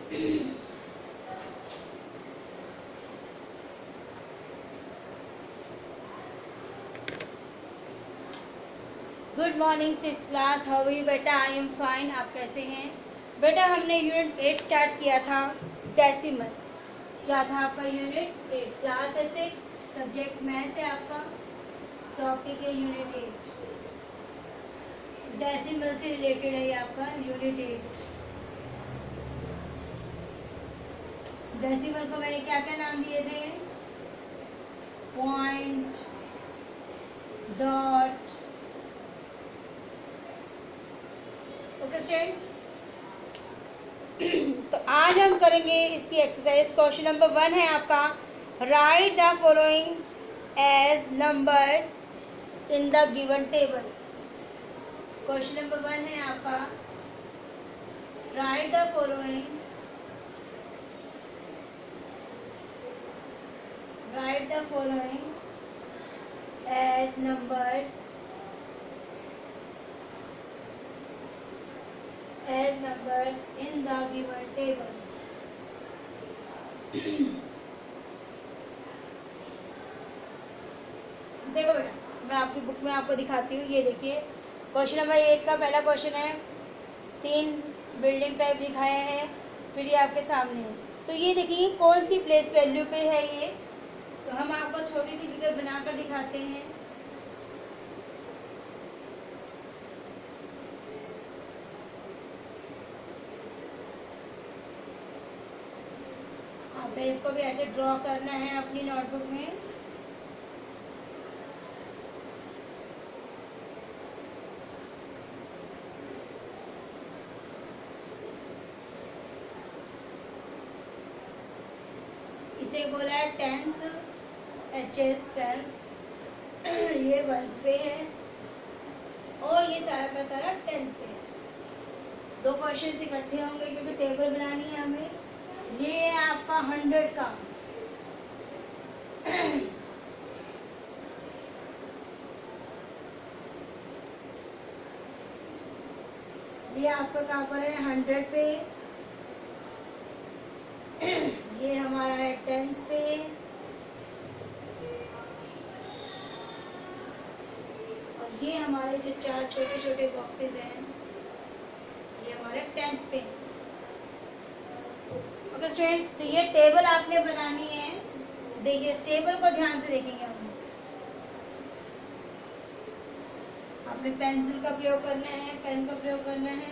Good morning six class, how are you बेटा? I am fine. आप कैसे हैं बेटा? हमने यूनिट 8 स्टार्ट किया था, डेसिमल। क्या था आपका यूनिट 8? क्लास है 6, सब्जेक्ट मैथ्स है आपका, टॉपिक है यूनिट 8। डेसिमल से रिलेटेड है ये आपका यूनिट 8। डेसिमल को मैंने क्या क्या नाम दिए थे? Point, dot. ओके स्टूडेंट्स, तो आज हम करेंगे इसकी एक्सरसाइज। क्वेश्चन नंबर 1 है आपका, write the following as number in the given table. Question number 1 है आपका, write the following as numbers in the given table। देखो बेटा, मैं आपकी बुक में आपको दिखाती हूँ। ये देखिए, क्वेश्चन नंबर 8 का पहला क्वेश्चन है। 3 बिल्डिंग टाइप दिखाए हैं, फिर ये आपके सामने है। तो ये देखिए कौन सी प्लेस वैल्यू पे है ये। तो हम आपको छोटी सी फिगर बनाकर दिखाते हैं। इसको भी ऐसे ड्रॉ करना है अपनी नोटबुक में। इसे बोला है 10th, HS 10th। ये 1s पे है और ये सारा का सारा 10s पे है। 2 क्वेश्चन इकट्ठे होंगे क्योंकि टेबल बनानी है हमें। ये है आपका 100 का। ये आपका कहाँ पर है? 100 पे। ये हमारा है 10s पे। और ये हमारे जो 4 छोटे छोटे बॉक्सेस हैं, ये हमारे 10th पे। ओके स्टूडेंट्स, तो ये टेबल आपने बनानी है। देखिए टेबल को ध्यान से देखेंगे हम। आपने पेंसिल का प्रयोग करना है, पेन का प्रयोग करना है।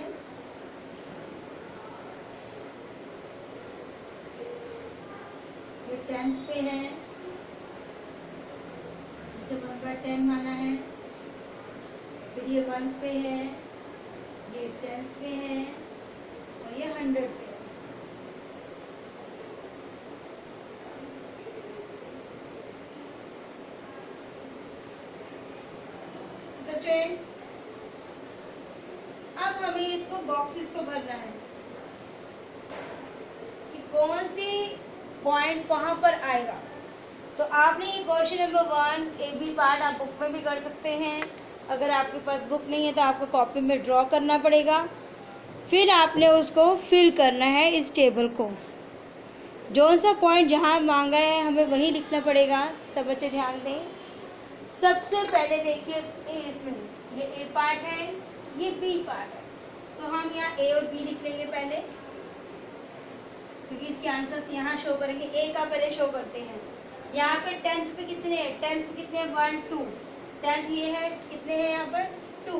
ये 10th पे है, इसे 1/10 माना है। फिर ये 1s पे है, ये 10s पे है और ये 100 पे। स्टूडेंट्स, अब हमें इसको बॉक्सेस को भरना है कि कौन सी पॉइंट कहाँ पर आएगा। तो आपने ये क्वेश्चन नंबर 1 AB पार्ट आप बुक में भी कर सकते हैं। अगर आपके पास बुक नहीं है तो आपको कॉपी में ड्रॉ करना पड़ेगा। फिर आपने उसको फिल करना है इस टेबल को। जो सा पॉइंट जहाँ मांगा है हमें वही लिखना पड़ेगा। सब बच्चे ध्यान दें। सबसे पहले देखिए इसमें ये A पार्ट है, ये B पार्ट है। तो हम यहाँ A और B लिख लेंगे पहले, क्योंकि इसके आंसर्स यहाँ शो करेंगे। A का पहले शो करते हैं। यहाँ पे 10th पे कितने हैं? 10th पे कितने हैं? 1 2। 10th ये है, कितने हैं यहाँ पर? 2।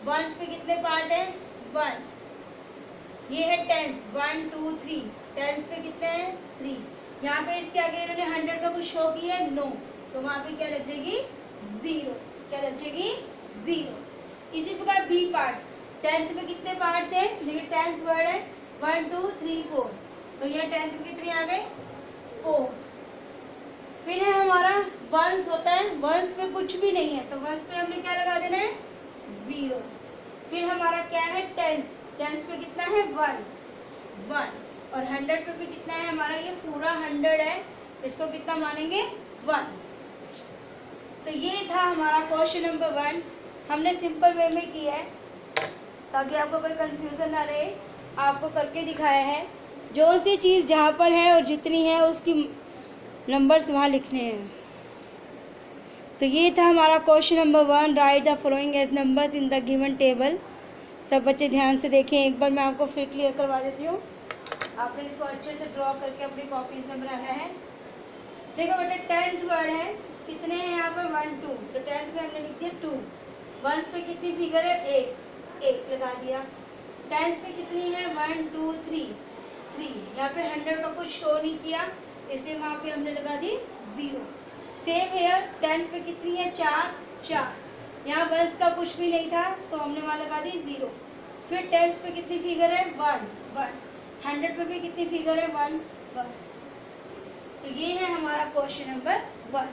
1s पे कितने पार्ट हैं? 1। ये है 10th, 1 2 3। 10th पे कितने हैं? 3। यहाँ पे इसके आगे इन्होंने 100 का कुछ शो किया है? नो। तो वहाँ पे क्या लग जाएगी? 0। क्या लग जाएगी? 0। इसी प्रकार B पार्ट, 10th पे कितने पार्ट्स हैं? देखिए 10th वर्ड है 1 2 3 4। तो यहाँ 10th में कितने आ गए? 4। फिर है हमारा 1s होता है। 1s पे कुछ भी नहीं है तो 1s पे हमने क्या लगा देना है? 0। फिर हमारा क्या है? 10s पे कितना है? 1। और 100 पे भी कितना है हमारा? ये पूरा 100 है, इसको कितना मानेंगे? 1। तो ये था हमारा क्वेश्चन नंबर 1। हमने सिंपल वे में किया है ताकि आपको कोई कंफ्यूजन ना रहे। आपको करके दिखाया है। जो सी चीज़ जहाँ पर है और जितनी है उसकी नंबर्स वहाँ लिखने हैं। तो ये था हमारा question number 1, write the following as numbers in the given table. सब बच्चे ध्यान से देखें, एक बार मैं आपको फिर क्लियर करवा देती हूँ। आपने इसको अच्छे से ड्रॉ करके अपनी कॉपीज में बनाना है। देखो बेटा 10th वर्ड है, कितने हैं यहाँ पर 1 2, तो 10th में हमने लिख दिया 2। वंस पे कितनी फिगर है, एक लगा दिया। 10th पे कितनी है 1 2 3। यहाँ पे 100 का कुछ शो नहीं किया, इसलिए वहाँ पे हमने लगा दी 0। सेम हेयर 10th पे कितनी है 4। यहाँ वंस का कुछ भी नहीं था तो हमने वहाँ लगा दी 0। फिर 10th पे कितनी फिगर है 1। 100 पे भी कितनी फिगर है 1। तो ये है हमारा क्वेश्चन नंबर 1।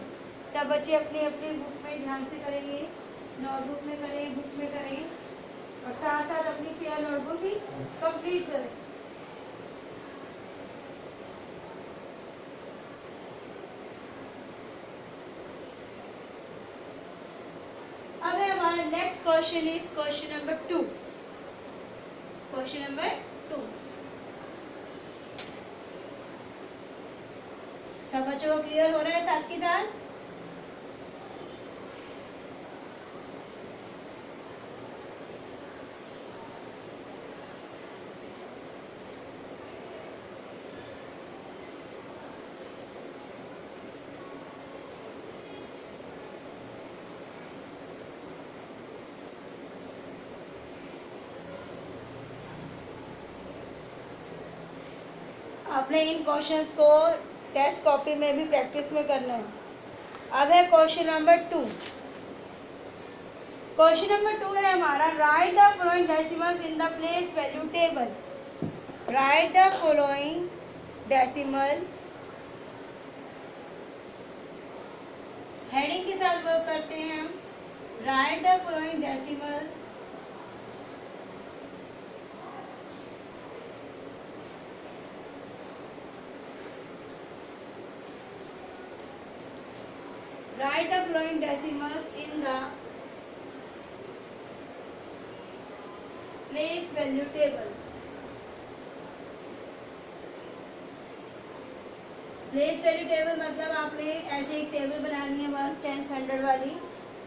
सब बच्चे अपनी अपनी बुक में ध्यान से करेंगे, नोटबुक में करें, बुक में करें, और साथ साथ अपनी फेयर नोटबुक भी कंप्लीट करें। अब है हमारा next question is question number 2। Question number 2 सब बच्चों को क्लियर हो रहा है साथ के साथ? आपने इन क्वेश्चंस को टेस्ट कॉपी में भी प्रैक्टिस में करना है। अब है क्वेश्चन नंबर 2। क्वेश्चन नंबर 2 है हमारा, right the following decimals in the place value table. Right the following decimal, heading के साथ वर्क करते हैं हम। Right the following decimals write the following decimals in the place value table. Place value table मतलब आपने ऐसे एक table बनानी है 1 10 100 वाली,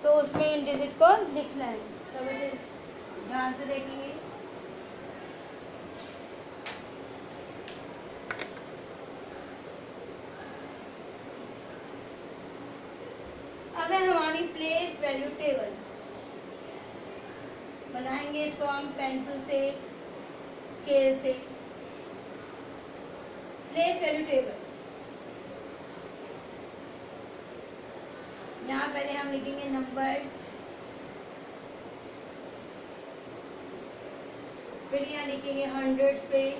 तो उसमें इन डिजिट को लिखना है। सब ध्यान से देखेंगे। अब है हमारी प्लेस वैल्यू टेबल। बनाएंगे इसको हम पेंसिल से, स्केल से। प्लेस वैल्यू टेबल, यहाँ पहले हम लिखेंगे नंबर्स, फिर यहाँ लिखेंगे हंड्रेड्स पे,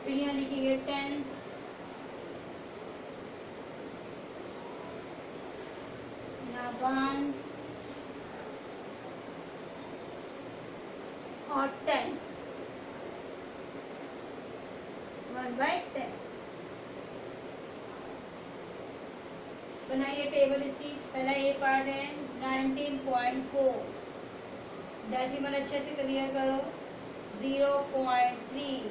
फिर यहाँ लिखेंगे टेंस, यहाँ वंस और टेंथ, 1/10। बनाइए टेबल इसकी। पहला ये पार्ट है 19.4, डेसिमल अच्छे से क्लियर करो। 0.3,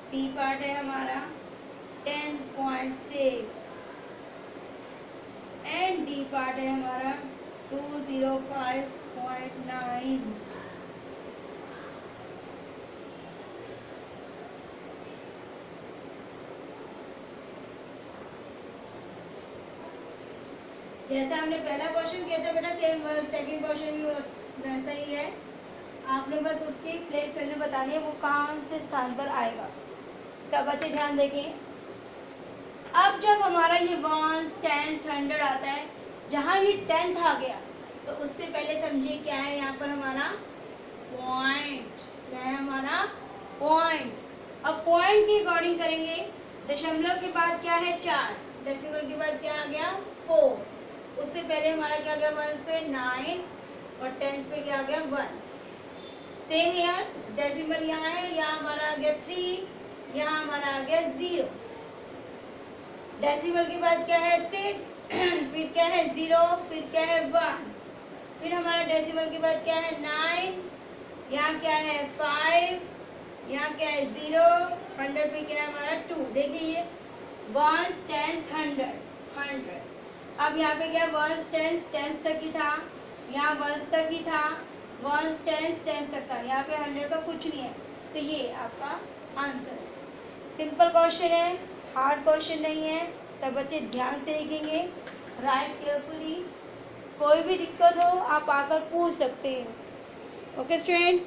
सी पार्ट है हमारा 10.6 एंड डी पार्ट है हमारा 205.9। जैसा हमने पहला क्वेश्चन किया था बेटा, सेम सेकंड क्वेश्चन भी वैसा ही है। आपने बस उसकी प्लेस वैल्यू बतानी है, वो कहाँ से स्थान पर आएगा। सब बच्चे ध्यान देखें। अब जब हमारा ये 1 10 100 आता है, जहाँ ये 10th आ गया, तो उससे पहले समझिए क्या है यहाँ पर हमारा पॉइंट। क्या है हमारा पॉइंट। अब पॉइंट की अकॉर्डिंग करेंगे। दशमलव के बाद क्या है 4, डेसिमल के बाद क्या आ गया 4, उससे पहले हमारा क्या गया 1 पे 9 और 10 पे क्या आ गया 1। सेम यार, डेसिमल यहाँ है, यहाँ हमारा आ गया 3, यहाँ हमारा आ गया 0। डेसिमल के बाद क्या है 6, फिर क्या है 0, फिर क्या है 1, फिर हमारा डेसिमल के बाद क्या है 9, यहाँ क्या है 5, यहाँ क्या है 0, 100 पे क्या है हमारा 2। देखिए ये वंस, टेंस, 100। अब यहाँ पे क्या वंस, टेंस तक ही था, यहाँ वंस तक ही था, वंस, टेंस तक था, यहाँ पे 100 का कुछ नहीं है। तो ये आपका आंसर है। सिंपल क्वेश्चन है, हार्ड क्वेश्चन नहीं है। सब बच्चे ध्यान से लिखेंगे, राइट केयरफुली। कोई भी दिक्कत हो आप आकर पूछ सकते हैं। ओके स्टूडेंट्स,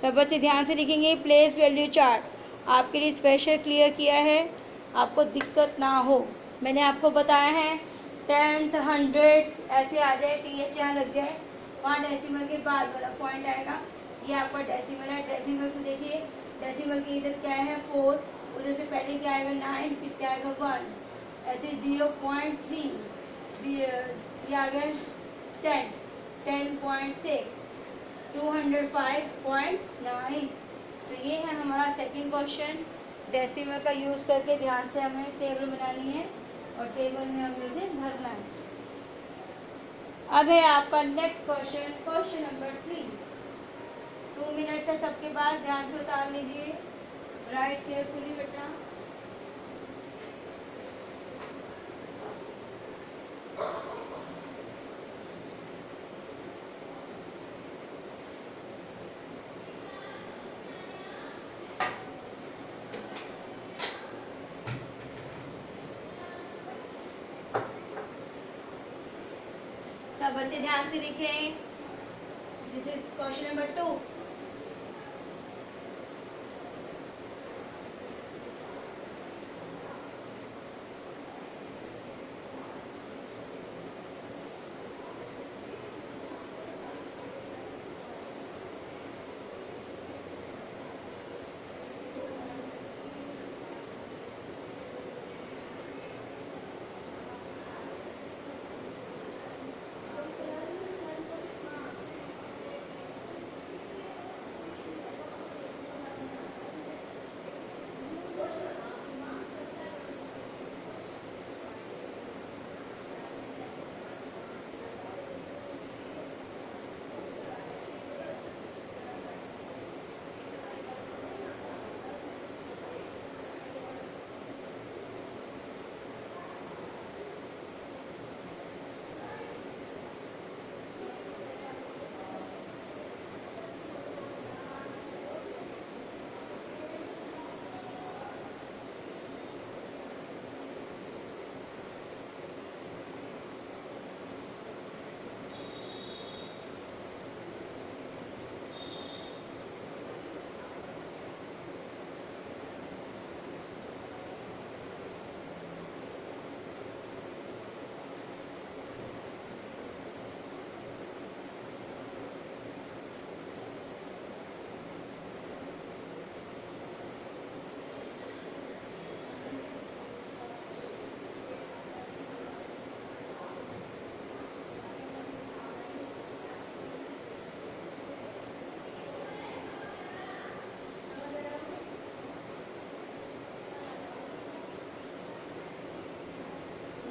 सब बच्चे ध्यान से लिखेंगे। प्लेस वैल्यू चार्ट आपके लिए स्पेशल क्लियर किया है, आपको दिक्कत ना हो। मैंने आपको बताया है 10th 100 ऐसे आ जाए, TH यहाँ लग जाए, वहाँ डेसिमल के बाद वाला पॉइंट आएगा, ये आपका डेसिमल है। डेसिमल से देखिए, डेसिमल के इधर क्या है 4, उधर से पहले क्या आएगा 9, फिर क्या आएगा 1, ऐसे 0.3, ये आ गया 10, 10.6, 205.9। तो ये है हमारा सेकंड क्वेश्चन। डेसिमल का यूज़ करके ध्यान से हमें टेबल बनानी है और टेबल में हमें इसे भरना है। अब है आपका next question, question number 3। 2 minutes है सबके पास, ध्यान से उतार लीजिए, राइट केयरफुली बेटा। सब बच्चे ध्यान से लिखें। This is question number 2।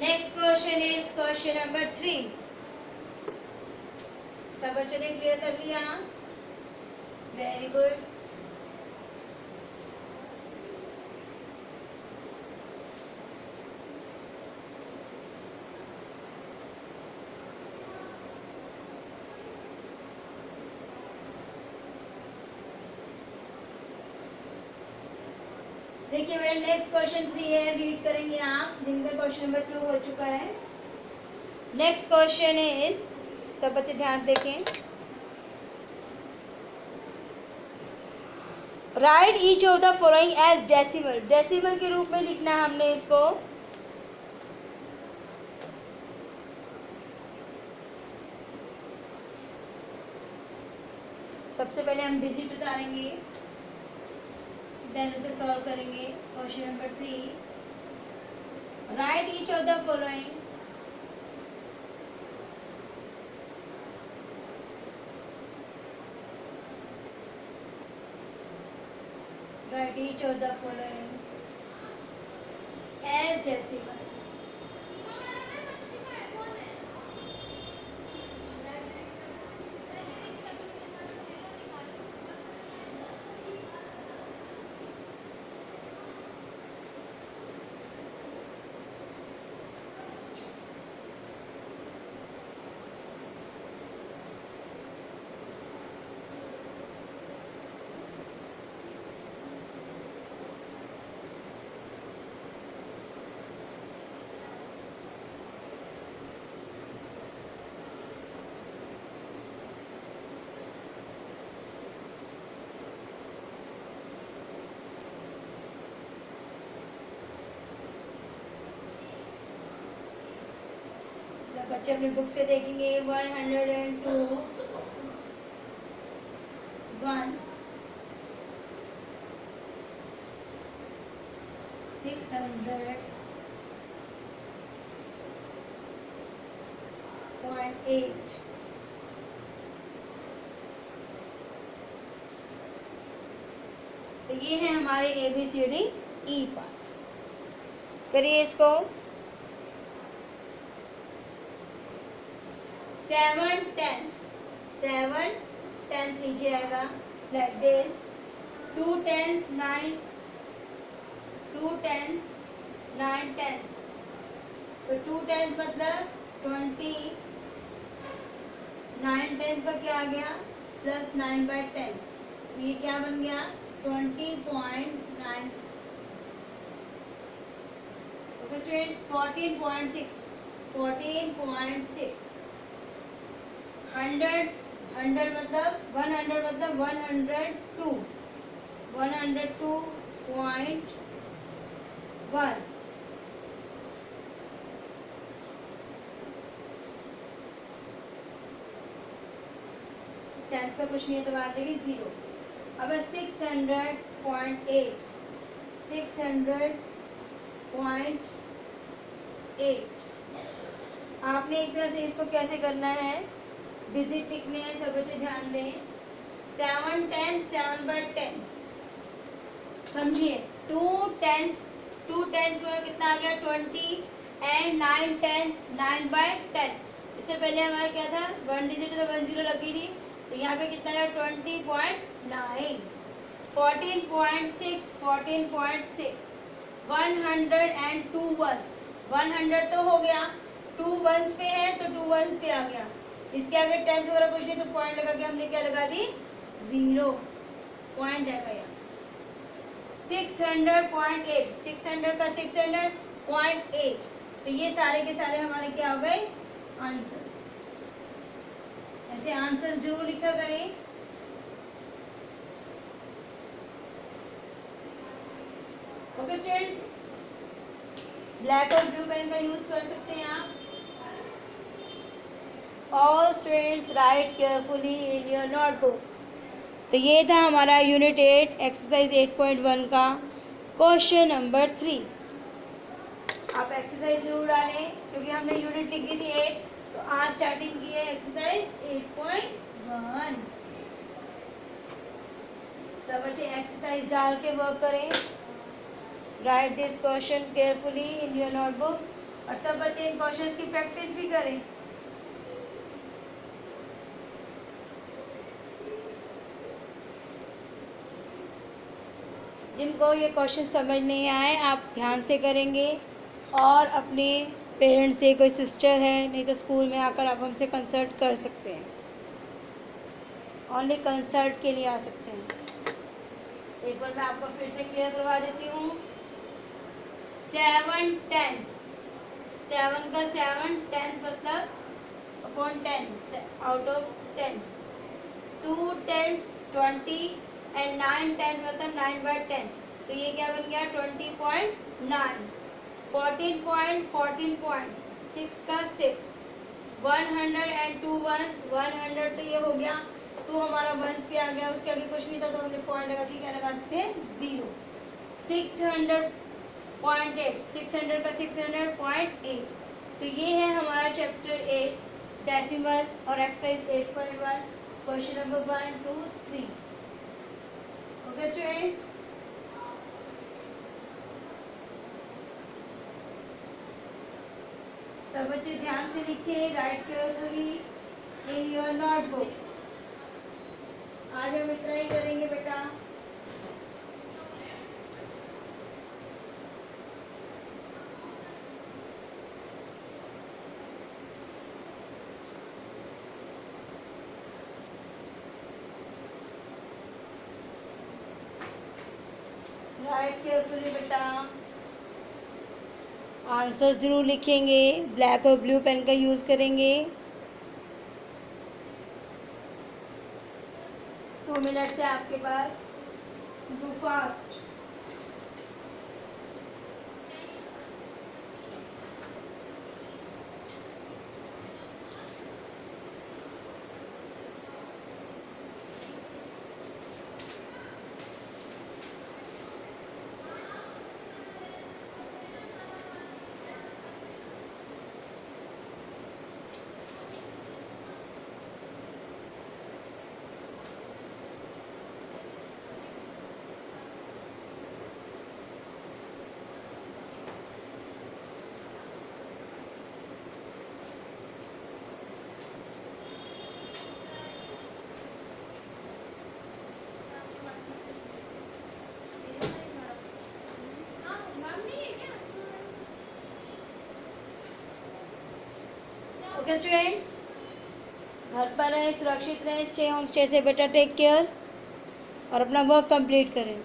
Next question is question number 3। सब बच्चों ने क्लियर कर लिया? Very good. देखिए मेरा नेक्स्ट क्वेश्चन 3 है, रीड करेंगे आप, जिनका क्वेश्चन नंबर 2 हो चुका है। नेक्स्ट क्वेश्चन इज, सब बच्चे ध्यान देखें, write each of the following as decimal. Decimal के रूप में लिखना है हमने इसको। सबसे पहले हम डिजिट उतारेंगे, देन इसे सॉल्व करेंगे। Question number 3, right each of the following write each of the following as decimals. सब बच्चे अपनी बुक से देखेंगे 102 ones 600.8 तो ये है हमारे ABCD E पार्ट। करिए इसको 7/10 नीचे आएगा लाइक दिस 2 10s 9 2 10s 9 10 तो 2 10s मतलब 20 9 10 का क्या आ गया प्लस 9/10 तो ये क्या बन गया 20.9 ओके स्टूडेंट्स 14.6 100 मतलब 100 मतलब 102 102.1 10th का कुछ नहीं है तो आ जाएगी 0। अब 600.8 आपने एक तरह से इसको कैसे करना है डिजिट लिखने हैं सब बच्चे ध्यान दें 7 10 7/10 समझिए 2 10s में कितना आ गया 20 एंड 9 10 9/10 इससे पहले हमारा क्या था 1 डिजिट तो 10 लगी थी तो यहाँ पे कितना है 20.9 14.6 102 ones 100 तो हो गया 2 ones पे है तो 2 ones पे आ गया इसके आगे 10th वगैरह कुछ नहीं तो पॉइंट लगा के हमने क्या लगा दी 0 पॉइंट आएगा यहाँ 600.8 600 का 600.8 तो ये सारे के सारे हमारे क्या हो गए आंसर्स। ऐसे आंसर्स जरूर लिखा करें। ओके स्टूडेंट्स ब्लैक और ब्लू पेन का यूज कर सकते हैं आप। All students right carefully in your notebook. तो ये था हमारा यूनिट 8 एक्सरसाइज 8.1 का क्वेश्चन नंबर 3। आप एक्सरसाइज जरूर डालें क्योंकि हमने यूनिट लिख दी थी 8 तो आज स्टार्टिंग की है एक्सरसाइज 8.1। सब बच्चे एक्सरसाइज डाल के वर्क करें। Right this question carefully in your notebook और सब बच्चे इन क्वेश्चंस की प्रैक्टिस भी करें। जिनको ये क्वेश्चन समझ नहीं आए आप ध्यान से करेंगे और अपने पेरेंट्स से कोई सिस्टर है नहीं तो स्कूल में आकर आप हमसे कंसल्ट कर सकते हैं। ओनली कंसल्ट के लिए आ सकते हैं। एक बार मैं आपको फिर से क्लियर करवा देती हूँ। 7 10 7 का 7 10 मतलब upon 10 out of 10 2 10s 20 and 9 10 मतलब 9/10 तो ये क्या बन गया 20.9 14.6 का 6 102 ones 100 तो ये हो गया 2 हमारा वंस पे आ गया उसके आगे कुछ नहीं था तो हमने पॉइंट लगा के क्या लगा सकते हैं 0। 600 का 600.8 तो ये है हमारा चैप्टर 8 डेसिमल और exercise 8.1 question number 1 2 3। Okay students सब बच्चे ध्यान से लिखे right carefully in your notebook. आज हम इतना ही करेंगे बेटा। राइट केयरफुली बेटा। आंसर्स जरूर लिखेंगे ब्लैक और ब्लू पेन का यूज़ करेंगे। 2 मिनट से आपके पास डू फास्ट। ओके स्टूडेंट्स, घर पर रहें, सुरक्षित रहें, स्टे होम, स्टे से बेटर, टेक केयर और अपना वर्क कंप्लीट करें।